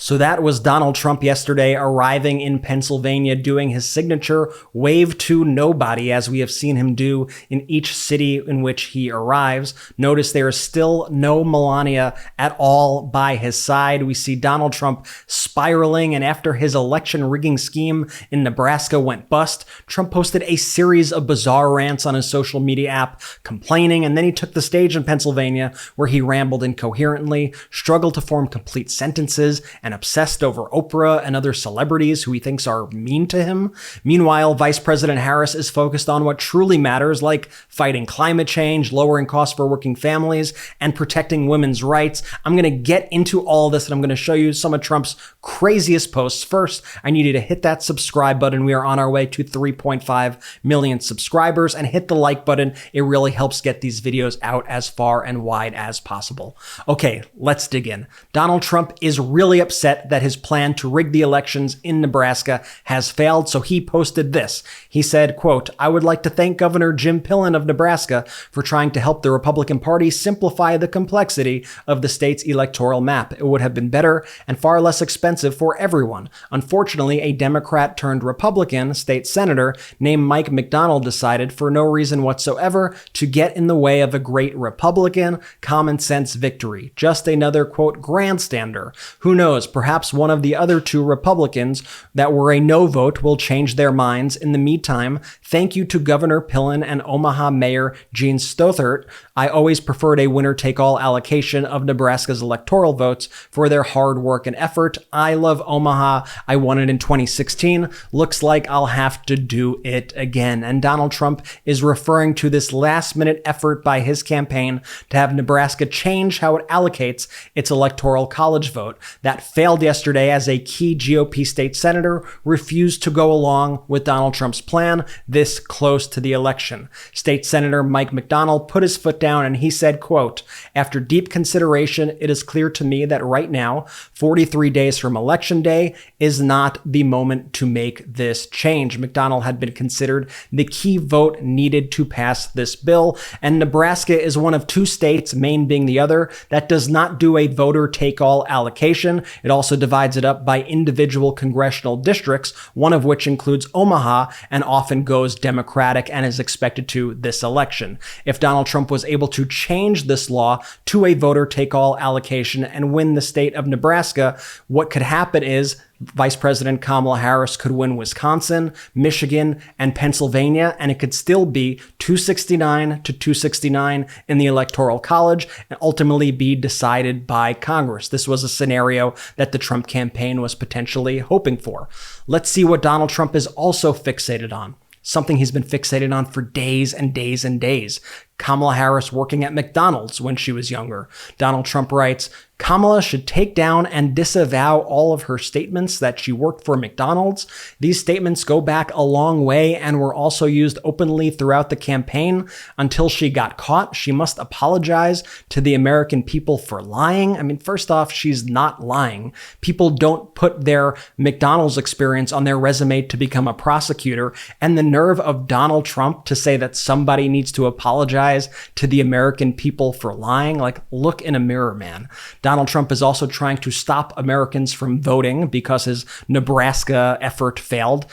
So that was Donald Trump yesterday arriving in Pennsylvania, doing his signature wave to nobody, as we have seen him do in each city in which he arrives. Notice there is still no Melania at all by his side. We see Donald Trump spiraling, and after his election rigging scheme in Nebraska went bust, Trump posted a series of bizarre rants on his social media app complaining, and then he took the stage in Pennsylvania where he rambled incoherently, struggled to form complete sentences, and obsessed over Oprah and other celebrities who he thinks are mean to him. Meanwhile, Vice President Harris is focused on what truly matters, like fighting climate change, lowering costs for working families, and protecting women's rights. I'm going to get into all this, and I'm going to show you some of Trump's craziest posts. First, I need you to hit that subscribe button. We are on our way to 3.5 million subscribers, and hit the like button. It really helps get these videos out as far and wide as possible. Okay, let's dig in. Donald Trump is really upset that his plan to rig the elections in Nebraska has failed, so he posted this. He said, quote, "I would like to thank Governor Jim Pillen of Nebraska for trying to help the Republican Party simplify the complexity of the state's electoral map. It would have been better and far less expensive for everyone. Unfortunately, a Democrat turned Republican state senator named Mike McDonald decided, for no reason whatsoever, to get in the way of a great Republican common sense victory. Just another, quote, grandstander. Who knows, perhaps one of the other two Republicans that were a no vote will change their minds. In the meantime, thank you to Governor Pillen and Omaha Mayor Gene Stothert. I always preferred a winner-take-all allocation of Nebraska's electoral votes for their hard work and effort. I love Omaha. I won it in 2016. Looks like I'll have to do it again." And Donald Trump is referring to this last-minute effort by his campaign to have Nebraska change how it allocates its electoral college vote. That failed yesterday as a key GOP state senator refused to go along with Donald Trump's plan this close to the election. State Senator Mike McDonald put his foot down and he said, quote, "After deep consideration, it is clear to me that right now, 43 days from Election Day, is not the moment to make this change." McDonald had been considered the key vote needed to pass this bill, and Nebraska is one of two states, Maine being the other, that does not do a voter take-all allocation. It also divides it up by individual congressional districts, one of which includes Omaha and often goes Democratic and is expected to this election. If Donald Trump was able to change this law to a voter take-all allocation and win the state of Nebraska, what could happen is Vice President Kamala Harris could win Wisconsin, Michigan, and Pennsylvania, and it could still be 269 to 269 in the Electoral College and ultimately be decided by Congress. This was a scenario that the Trump campaign was potentially hoping for. Let's see what Donald Trump is also fixated on. Something he's been fixated on for days and days and days. Kamala Harris working at McDonald's when she was younger. Donald Trump writes, "Kamala should take down and disavow all of her statements that she worked for McDonald's. These statements go back a long way and were also used openly throughout the campaign. Until she got caught, she must apologize to the American people for lying." I mean, first off, she's not lying. People don't put their McDonald's experience on their resume to become a prosecutor. And the nerve of Donald Trump to say that somebody needs to apologize to the American people for lying. Like, look in a mirror, man. Donald Trump is also trying to stop Americans from voting because his Nebraska effort failed.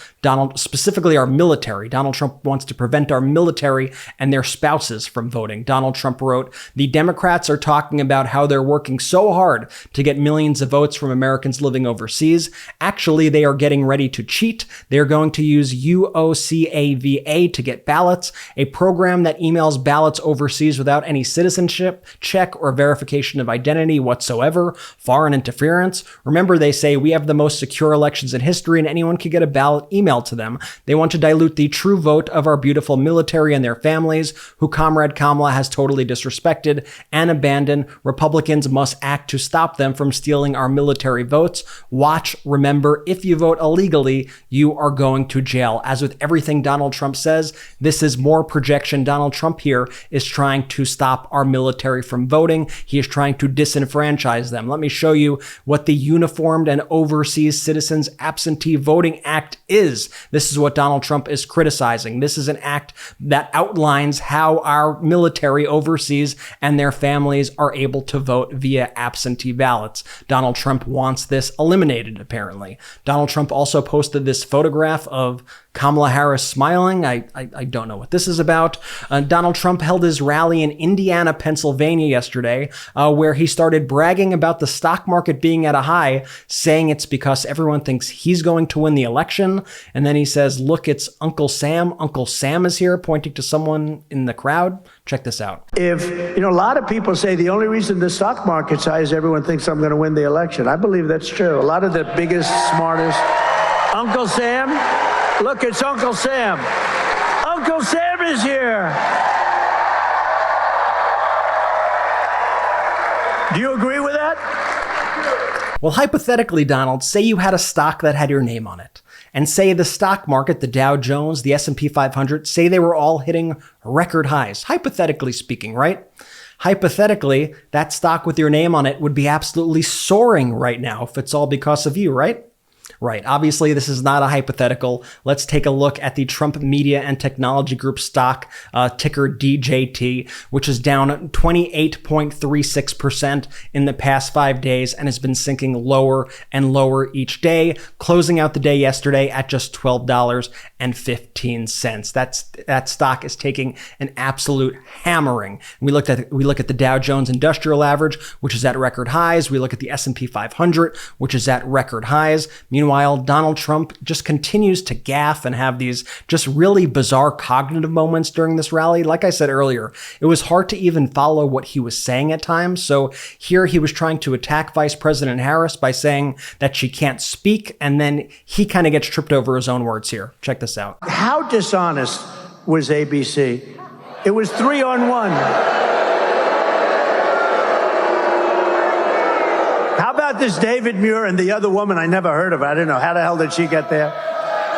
Specifically our military. Donald Trump wants to prevent our military and their spouses from voting. Donald Trump wrote, "The Democrats are talking about how they're working so hard to get millions of votes from Americans living overseas. Actually, they are getting ready to cheat. They're going to use UOCAVA to get ballots, a program that emails ballots overseas without any citizenship check or verification of identity whatsoever. Foreign interference. Remember, they say we have the most secure elections in history and anyone can get a ballot emailed to them. They want to dilute the true vote of our beautiful military and their families, who Comrade Kamala has totally disrespected and abandoned. Republicans must act to stop them from stealing our military votes. Watch, remember, if you vote illegally, you are going to jail." As with everything Donald Trump says, this is more projection. Donald Trump here is trying to stop our military from voting. He is trying to disenfranchise them. Let me show you what the Uniformed and Overseas Citizens Absentee Voting Act is. This is what Donald Trump is criticizing. This is an act that outlines how our military overseas and their families are able to vote via absentee ballots. Donald Trump wants this eliminated, apparently. Donald Trump also posted this photograph of Kamala Harris smiling. I don't know what this is about. Donald Trump held his rally in Indiana, Pennsylvania yesterday, where he started bragging about the stock market being at a high, saying it's because everyone thinks he's going to win the election. And then he says, look, it's Uncle Sam. Uncle Sam is here, pointing to someone in the crowd. Check this out. A lot of people say the only reason the stock market's high is everyone thinks I'm going to win the election. I believe that's true. A lot of the biggest, smartest, Uncle Sam, look, it's Uncle Sam. Uncle Sam is here. Do you agree with that? Well, hypothetically, Donald, say you had a stock that had your name on it, and say the stock market, the Dow Jones, the S&P 500, say they were all hitting record highs, hypothetically speaking, right? Hypothetically, that stock with your name on it would be absolutely soaring right now if it's all because of you, right? Right. Obviously, this is not a hypothetical. Let's take a look at the Trump Media and Technology Group stock, ticker DJT, which is down 28.36% in the past 5 days and has been sinking lower and lower each day, closing out the day yesterday at just $12.15. That stock is taking an absolute hammering. We look at the Dow Jones Industrial Average, which is at record highs. We look at the S&P 500, which is at record highs. Meanwhile, Donald Trump just continues to gaffe and have these just really bizarre cognitive moments during this rally. Like I said earlier, it was hard to even follow what he was saying at times. So here he was trying to attack Vice President Harris by saying that she can't speak, and then he kind of gets tripped over his own words here. Check this out. How dishonest was ABC? It was 3-on-1. How about this David Muir and the other woman I never heard of? I don't know. How the hell did she get there?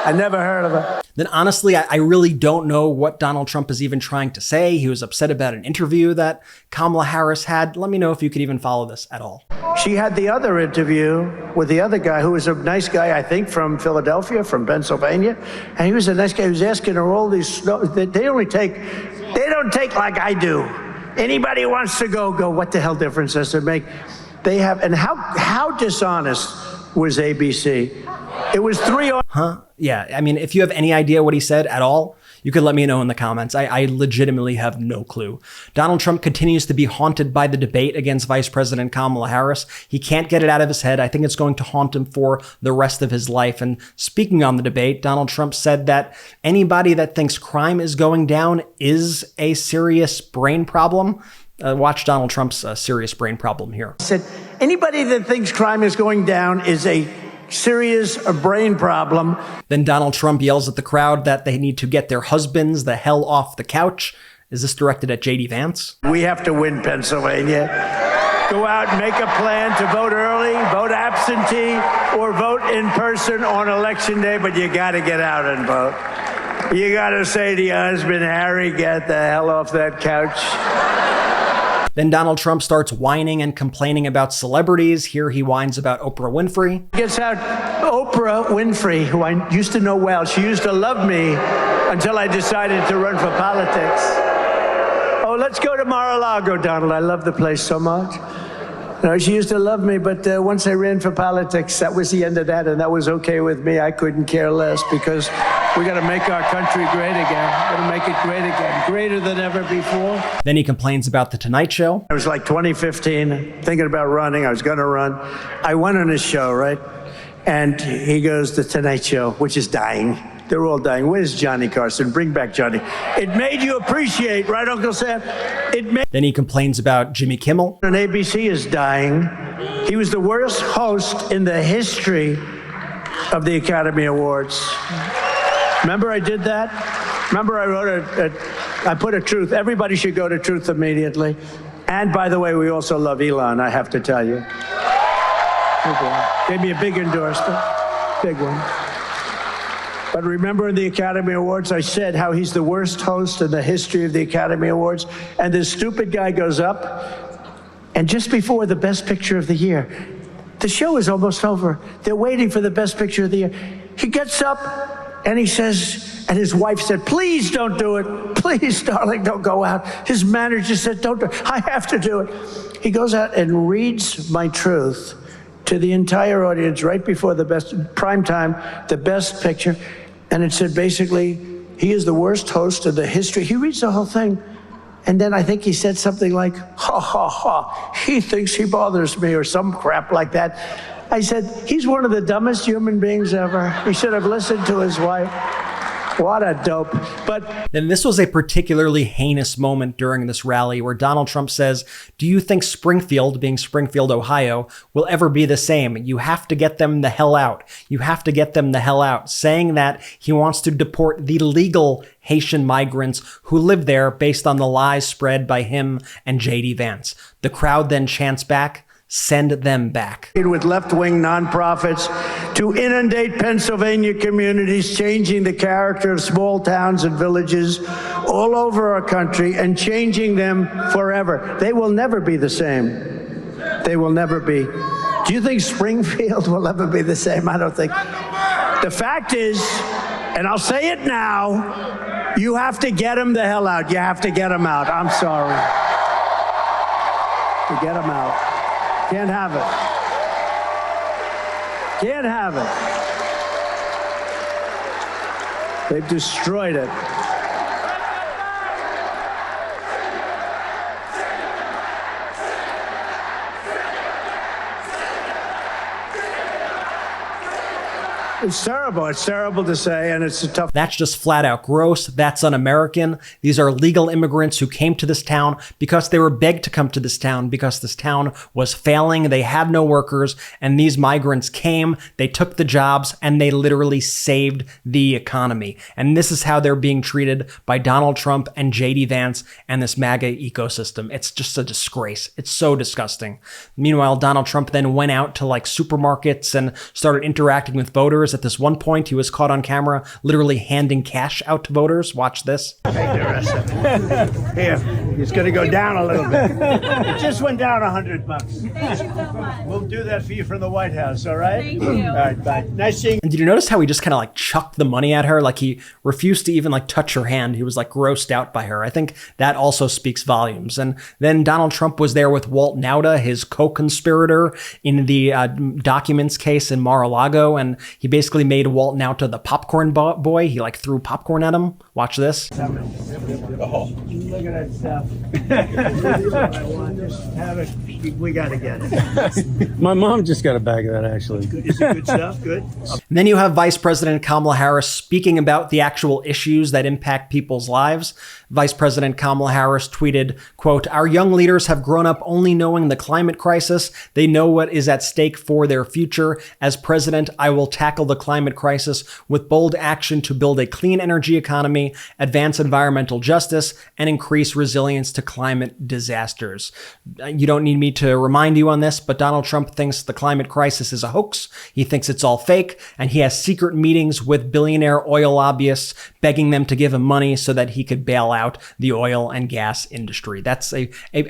I never heard of her. Then honestly, I really don't know what Donald Trump is even trying to say. He was upset about an interview that Kamala Harris had. Let me know if you could even follow this at all. She had the other interview with the other guy who was a nice guy, I think, from Philadelphia, from Pennsylvania. And he was a nice guy who was asking her all these, they don't take like I do. Anybody who wants to go, what the hell difference does it make? They have, and how dishonest was ABC? It was 3-on-1. Huh? Yeah, I mean, if you have any idea what he said at all, you could let me know in the comments. I legitimately have no clue. Donald Trump continues to be haunted by the debate against Vice President Kamala Harris. He can't get it out of his head. I think it's going to haunt him for the rest of his life. And speaking on the debate, Donald Trump said that anybody that thinks crime is going down is a serious brain problem. Watch Donald Trump's serious brain problem here. I said, anybody that thinks crime is going down is a serious brain problem. Then Donald Trump yells at the crowd that they need to get their husbands the hell off the couch. Is this directed at J.D. Vance? We have to win Pennsylvania. Go out and make a plan to vote early, vote absentee, or vote in person on election day, but you got to get out and vote. You got to say to your husband, Harry, get the hell off that couch. Then Donald Trump starts whining and complaining about celebrities. Here he whines about Oprah Winfrey. Gets out Oprah Winfrey, who I used to know well. She used to love me until I decided to run for politics. Oh, let's go to Mar-a-Lago, Donald. I love the place so much. No, she used to love me, but once I ran for politics, that was the end of that, and that was okay with me. I couldn't care less because we got to make our country great again. Got to make it great again, greater than ever before. Then he complains about The Tonight Show. It was like 2015, thinking about running. I was going to run. I went on his show, right? And he goes, The Tonight Show, which is dying. They're all dying. Where's Johnny Carson? Bring back Johnny. It made you appreciate, right, Uncle Sam? Then he complains about Jimmy Kimmel. And ABC is dying. He was the worst host in the history of the Academy Awards. Remember I did that? Remember I wrote I put a truth. Everybody should go to Truth immediately. And by the way, we also love Elon, I have to tell you. Gave me a big endorsement. Big one. But remember in the Academy Awards, I said how he's the worst host in the history of the Academy Awards. And this stupid guy goes up, and just before the Best Picture of the Year, the show is almost over. They're waiting for the Best Picture of the Year. He gets up and he says, and his wife said, please don't do it. Please, darling, don't go out. His manager said, don't do it. I have to do it. He goes out and reads my truth to the entire audience right before the best prime time, the Best Picture. And it said basically, he is the worst host in the history. He reads the whole thing. And then I think he said something like, ha, ha, ha, he thinks he bothers me, or some crap like that. I said, he's one of the dumbest human beings ever. He should have listened to his wife. What a dope. But then this was a particularly heinous moment during this rally where Donald Trump says, do you think Springfield, being Springfield, Ohio, will ever be the same? You have to get them the hell out. You have to get them the hell out. Saying that he wants to deport the legal Haitian migrants who live there based on the lies spread by him and J.D. Vance. The crowd then chants back, send them back. With left-wing nonprofits to inundate Pennsylvania communities, changing the character of small towns and villages all over our country and changing them forever. They will never be the same. They will never be. Do you think Springfield will ever be the same? I don't think. The fact is, and I'll say it now, you have to get them the hell out. You have to get them out. I'm sorry. To get them out. Can't have it. Can't have it. They've destroyed it. It's terrible. It's terrible to say, and it's a tough. That's just flat out gross. That's un-American. These are legal immigrants who came to this town because they were begged to come to this town because this town was failing. They had no workers, and these migrants came, they took the jobs, and they literally saved the economy. And this is how they're being treated by Donald Trump and J.D. Vance and this MAGA ecosystem. It's just a disgrace. It's so disgusting. Meanwhile, Donald Trump then went out to like supermarkets and started interacting with voters. At this one point, he was caught on camera literally handing cash out to voters. Watch this. Thank you, Russell. Here, it's going to go down a little bit. It just went down $100. Thank you so much. We'll do that for you from the White House, all right? Thank you. All right, bye. Nice seeing you. And did you notice how he just kind of like chucked the money at her? Like he refused to even like touch her hand. He was like grossed out by her. I think that also speaks volumes. And then Donald Trump was there with Walt Nauta, his co-conspirator in the documents case in Mar-a-Lago. And he basically made Walt Nauta the popcorn boy. He like threw popcorn at him. Watch this. Oh. Look at that stuff. I want just have it. We got to get it. My mom just got a bag of that, actually. Is it good stuff? Good. And then you have Vice President Kamala Harris speaking about the actual issues that impact people's lives. Vice President Kamala Harris tweeted, quote, "Our young leaders have grown up only knowing the climate crisis. They know what is at stake for their future. As president, I will tackle the climate crisis with bold action to build a clean energy economy, advance environmental justice, and increase resilience to climate disasters." You don't need me to remind you on this, but Donald Trump thinks the climate crisis is a hoax. He thinks it's all fake, and he has secret meetings with billionaire oil lobbyists begging them to give him money so that he could bail out the oil and gas industry. That's a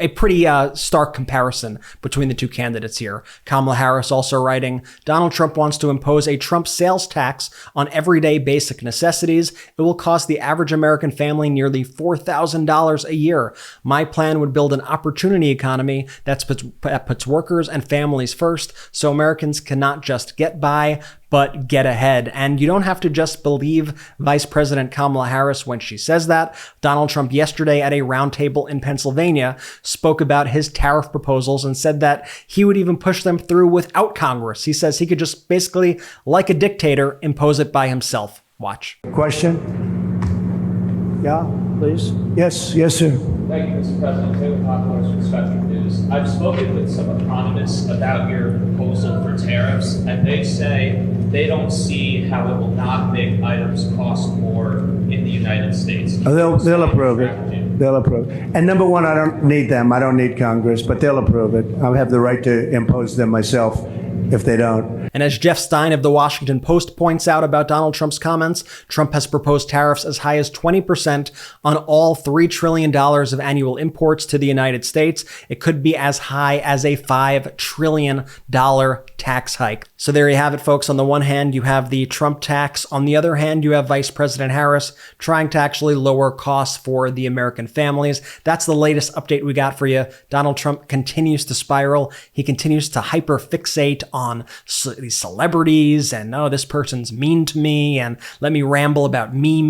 pretty stark comparison between the two candidates here. Kamala Harris also writing, "Donald Trump wants to impose a Trump sales tax on everyday basic necessities. It will cost the average American family nearly $4,000 a year. My plan would build an opportunity economy that puts workers and families first, so Americans cannot just get by, but get ahead." And you don't have to just believe Vice President Kamala Harris when she says that. Donald Trump yesterday at a roundtable in Pennsylvania spoke about his tariff proposals and said that he would even push them through without Congress. He says he could just basically, like a dictator, impose it by himself. Watch. Question? Yeah, please. Yes, sir. Thank you, Mr. President. Taylor Populars from Spectrum News. I've spoken with some economists about your proposal for tariffs, and they say they don't see how it will not make items cost more in the United States. They'll approve it. They'll approve it. And number one, I don't need them. I don't need Congress, but they'll approve it. I'll have the right to impose them myself. if they don't. And as Jeff Stein of the Washington Post points out about Donald Trump's comments, Trump has proposed tariffs as high as 20% on all $3 trillion of annual imports to the United States. It could be as high as a $5 trillion tax hike. So there you have it, folks. On the one hand, you have the Trump tax. On the other hand, you have Vice President Harris trying to actually lower costs for the American families. That's the latest update we got for you. Donald Trump continues to spiral. He continues to hyperfixate on these celebrities and, oh, this person's mean to me, and let me ramble about me,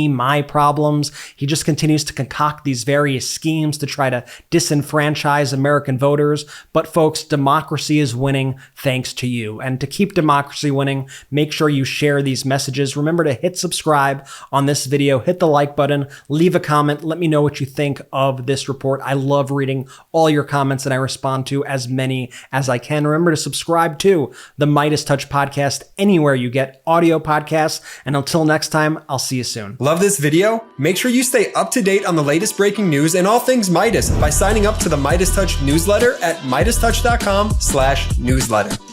my problems. He just continues to concoct these various schemes to try to disenfranchise American voters. But folks, democracy is winning thanks to you. And to keep democracy winning, make sure you share these messages. Remember to hit subscribe on this video, hit the like button, leave a comment, let me know what you think of this report. I love reading all your comments and I respond to as many as I can. Remember to subscribe to the MeidasTouch podcast anywhere you get audio podcasts. And until next time, I'll see you soon. Love this video? Make sure you stay up to date on the latest breaking news and all things Meidas by signing up to the MeidasTouch newsletter at MeidasTouch.com/newsletter.